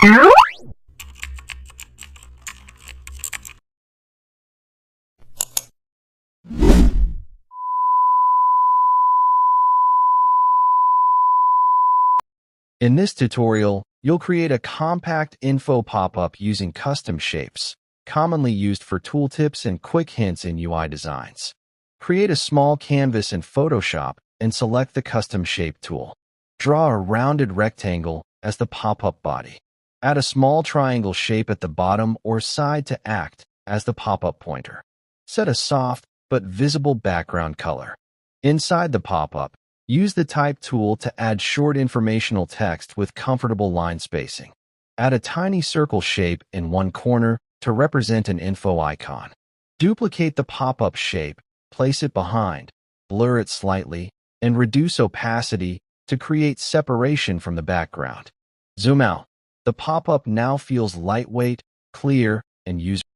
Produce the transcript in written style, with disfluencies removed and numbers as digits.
In this tutorial, you'll create a compact info pop-up using custom shapes, commonly used for tooltips and quick hints in UI designs. Create a small canvas in Photoshop and select the Custom Shape tool. Draw a rounded rectangle as the pop-up body. Add a small triangle shape at the bottom or side to act as the pop-up pointer. Set a soft but visible background color. Inside the pop-up, use the Type tool to add short informational text with comfortable line spacing. Add a tiny circle shape in one corner to represent an info icon. Duplicate the pop-up shape, place it behind, blur it slightly, and reduce opacity to create separation from the background. Zoom out. The pop-up now feels lightweight, clear, and user-friendly.